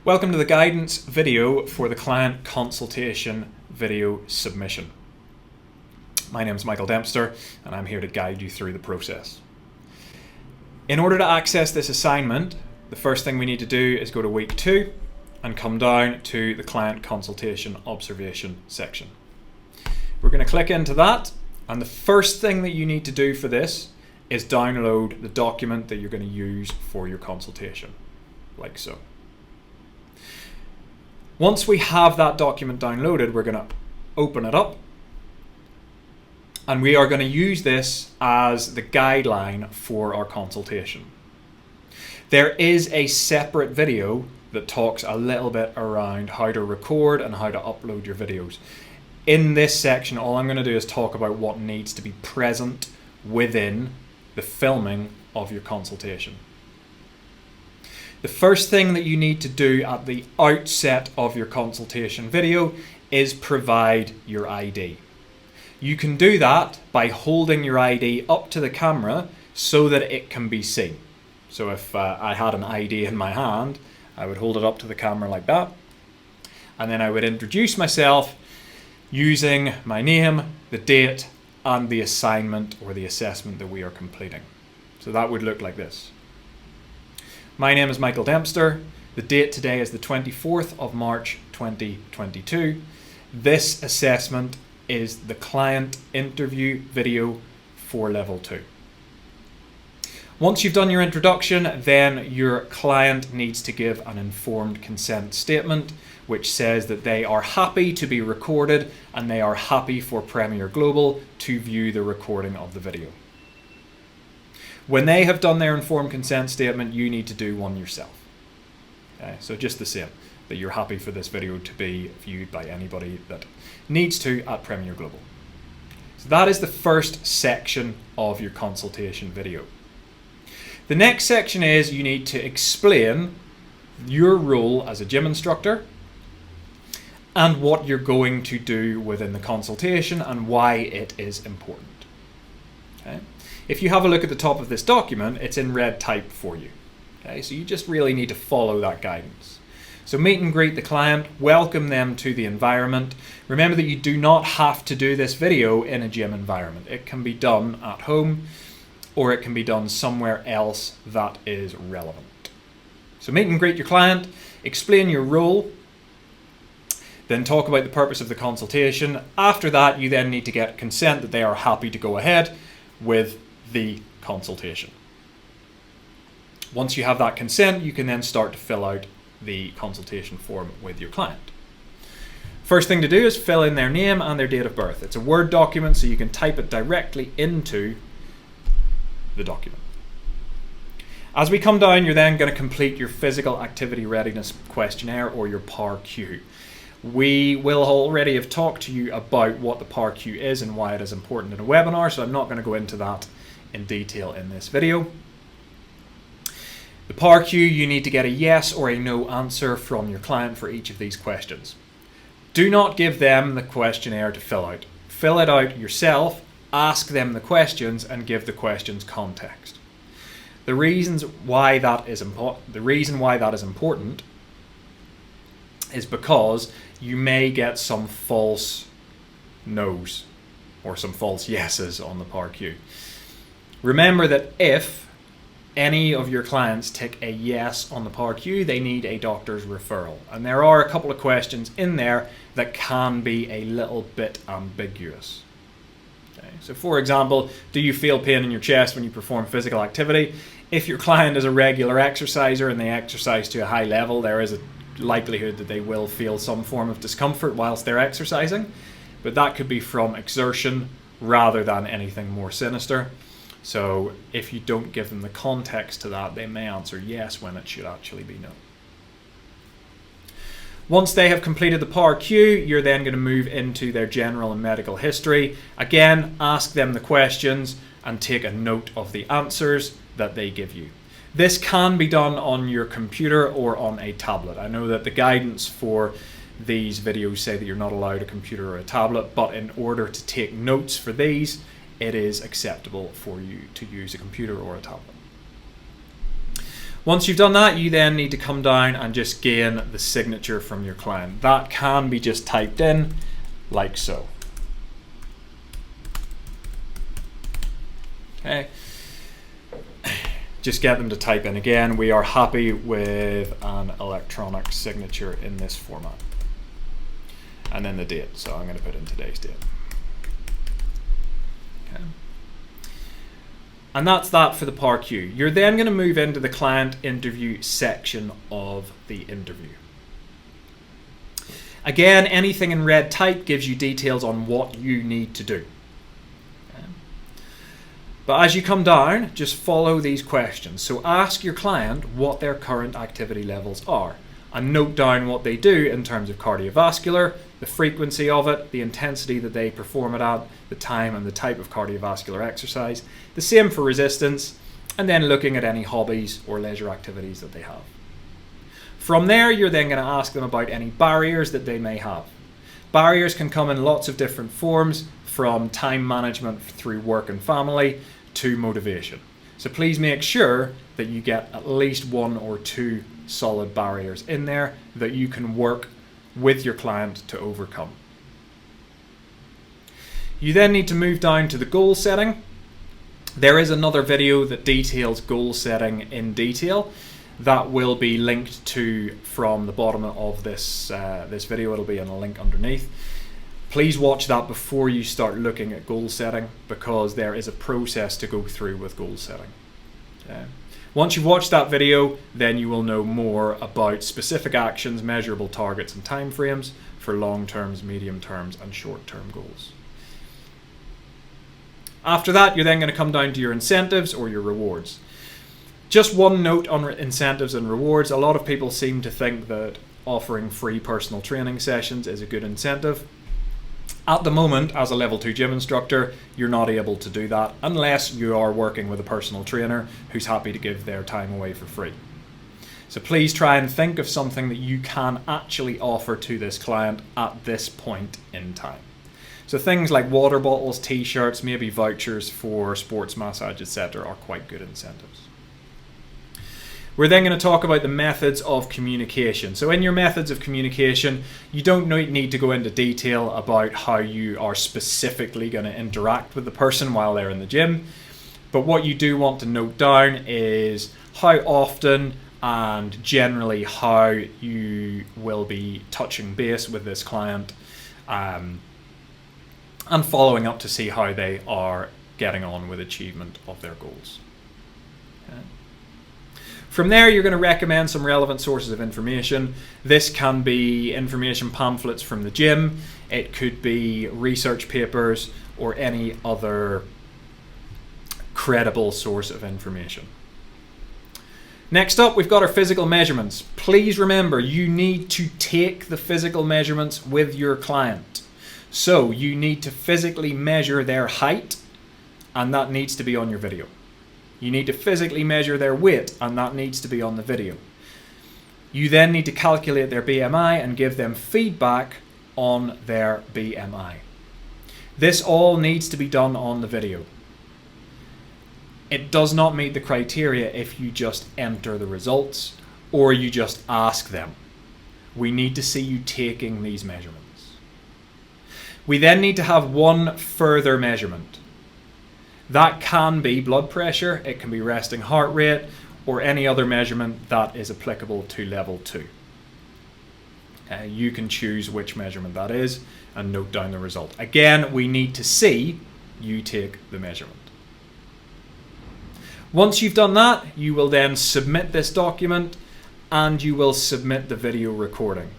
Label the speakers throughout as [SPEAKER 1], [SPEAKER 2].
[SPEAKER 1] Welcome to the guidance video for the client consultation video submission. My name is Michael Dempster and I'm here to guide you through the process. In order to access this assignment, the first thing we need to do is go to week 2 and come down to the client consultation observation section. We're going to click into that, and the first thing that you need to do for this is download the document that you're going to use for your consultation, like so. Once we have that document downloaded, we're going to open it up, and we are going to use this as the guideline for our consultation. There is a separate video that talks a little bit around how to record and how to upload your videos. In this section, all I'm going to do is talk about what needs to be present within the filming of your consultation. The first thing that you need to do at the outset of your consultation video is provide your ID. You can do that by holding your ID up to the camera so that it can be seen. So if I had an ID in my hand, I would hold it up to the camera like that, and then I would introduce myself using my name, the date, and the assignment or the assessment that we are completing. So that would look like this. My name is Michael Dempster. The date today is the 24th of March 2022. This assessment is the client interview video for level 2. Once you've done your introduction, then your client needs to give an informed consent statement which says that they are happy to be recorded and they are happy for Premier Global to view the recording of the video. When they have done their informed consent statement, you need to do one yourself. Okay, so just the same, that you're happy for this video to be viewed by anybody that needs to at Premier Global. So that is the first section of your consultation video. The next section is you need to explain your role as a gym instructor and what you're going to do within the consultation and why it is important. Okay? If you have a look at the top of this document, it's in red type for you. Okay? So you just really need to follow that guidance. So meet and greet the client, welcome them to the environment. Remember that you do not have to do this video in a gym environment. It can be done at home, or it can be done somewhere else that is relevant. So meet and greet your client, explain your role, then talk about the purpose of the consultation. After that, you then need to get consent that they are happy to go ahead with the consultation. Once you have that consent, you can then start to fill out the consultation form with your client. First thing to do is fill in their name and their date of birth. It's a Word document, so you can type it directly into the document. As we come down, you're then going to complete your physical activity readiness questionnaire or your PAR-Q. We will already have talked to you about what the PAR-Q is and why it is important in a webinar, so I'm not going to go into that in detail in this video. The PAR-Q, you need to get a yes or a no answer from your client for each of these questions. Do not give them the questionnaire to fill out. Fill it out yourself, ask them the questions, and give the questions context. The reason why that is important is because you may get some false no's or some false yeses on the PAR-Q. Remember that if any of your clients tick a yes on the PAR-Q, they need a doctor's referral. And there are a couple of questions in there that can be a little bit ambiguous. Okay. So for example, do you feel pain in your chest when you perform physical activity? If your client is a regular exerciser and they exercise to a high level, there is a likelihood that they will feel some form of discomfort whilst they're exercising, but that could be from exertion rather than anything more sinister. So if you don't give them the context to that, they may answer yes when it should actually be no. Once they have completed the PAR-Q, you're then going to move into their general and medical history. Again, ask them the questions and take a note of the answers that they give you. This can be done on your computer or on a tablet. I know that the guidance for these videos say that you're not allowed a computer or a tablet, but in order to take notes for these, it is acceptable for you to use a computer or a tablet. Once you've done that, you then need to come down and just gain the signature from your client. That can be just typed in like so. Okay. Just get them to type in again, we are happy with an electronic signature in this format. And then the date, so I'm going to put in today's date. Okay. And that's that for the PAR-Q. You're then going to move into the client interview section of the interview. Again, anything in red type gives you details on what you need to do. Okay. But as you come down, just follow these questions. So ask your client what their current activity levels are and note down what they do in terms of cardiovascular, the frequency of it, the intensity that they perform it at, the time and the type of cardiovascular exercise. The same for resistance, and then looking at any hobbies or leisure activities that they have. From there, you're then going to ask them about any barriers that they may have. Barriers can come in lots of different forms, from time management through work and family to motivation. So please make sure that you get at least 1 or 2 solid barriers in there that you can work with your client to overcome. You then need to move down to the goal setting. There is another video that details goal setting in detail that will be linked to from the bottom of this video. It'll be in a link underneath. Please watch that before you start looking at goal setting, because there is a process to go through with goal setting. Okay. Once you've watched that video, then you will know more about specific actions, measurable targets and timeframes for long terms, medium terms and short term goals. After that, you're then going to come down to your incentives or your rewards. Just one note on incentives and rewards. A lot of people seem to think that offering free personal training sessions is a good incentive. At the moment, as a level 2 gym instructor, you're not able to do that unless you are working with a personal trainer who's happy to give their time away for free. So please try and think of something that you can actually offer to this client at this point in time. So things like water bottles, t-shirts, maybe vouchers for sports massage, etc. are quite good incentives. We're then going to talk about the methods of communication. So in your methods of communication, you don't need to go into detail about how you are specifically going to interact with the person while they're in the gym. But what you do want to note down is how often and generally how you will be touching base with this client and following up to see how they are getting on with achievement of their goals. Okay. From there, you're going to recommend some relevant sources of information. This can be information pamphlets from the gym, it could be research papers, or any other credible source of information. Next up, we've got our physical measurements. Please remember, you need to take the physical measurements with your client. So you need to physically measure their height, and that needs to be on your video. You need to physically measure their weight, and that needs to be on the video. You then need to calculate their BMI and give them feedback on their BMI. This all needs to be done on the video. It does not meet the criteria if you just enter the results or you just ask them. We need to see you taking these measurements. We then need to have one further measurement. That can be blood pressure, it can be resting heart rate, or any other measurement that is applicable to level 2. You can choose which measurement that is and note down the result. Again, we need to see you take the measurement. Once you've done that, you will then submit this document and you will submit the video recording.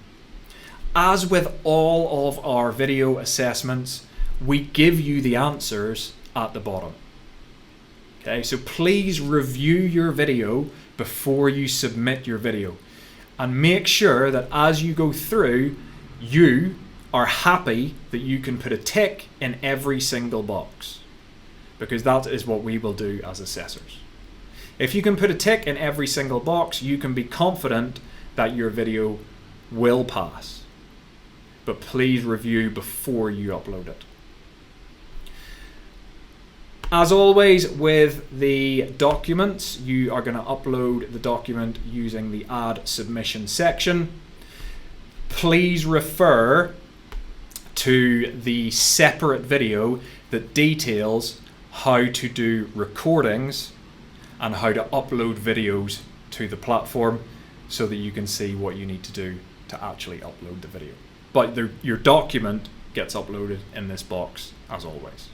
[SPEAKER 1] As with all of our video assessments, we give you the answers at the bottom. Okay, so please review your video before you submit your video and make sure that as you go through, you are happy that you can put a tick in every single box, because that is what we will do as assessors. If you can put a tick in every single box, you can be confident that your video will pass. But please review before you upload it. As always with the documents, you are going to upload the document using the Add Submission section. Please refer to the separate video that details how to do recordings and how to upload videos to the platform so that you can see what you need to do to actually upload the video. But your document gets uploaded in this box as always.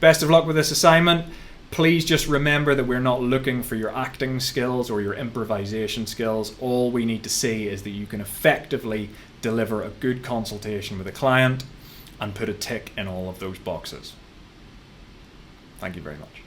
[SPEAKER 1] Best of luck with this assignment. Please just remember that we're not looking for your acting skills or your improvisation skills. All we need to see is that you can effectively deliver a good consultation with a client and put a tick in all of those boxes. Thank you very much.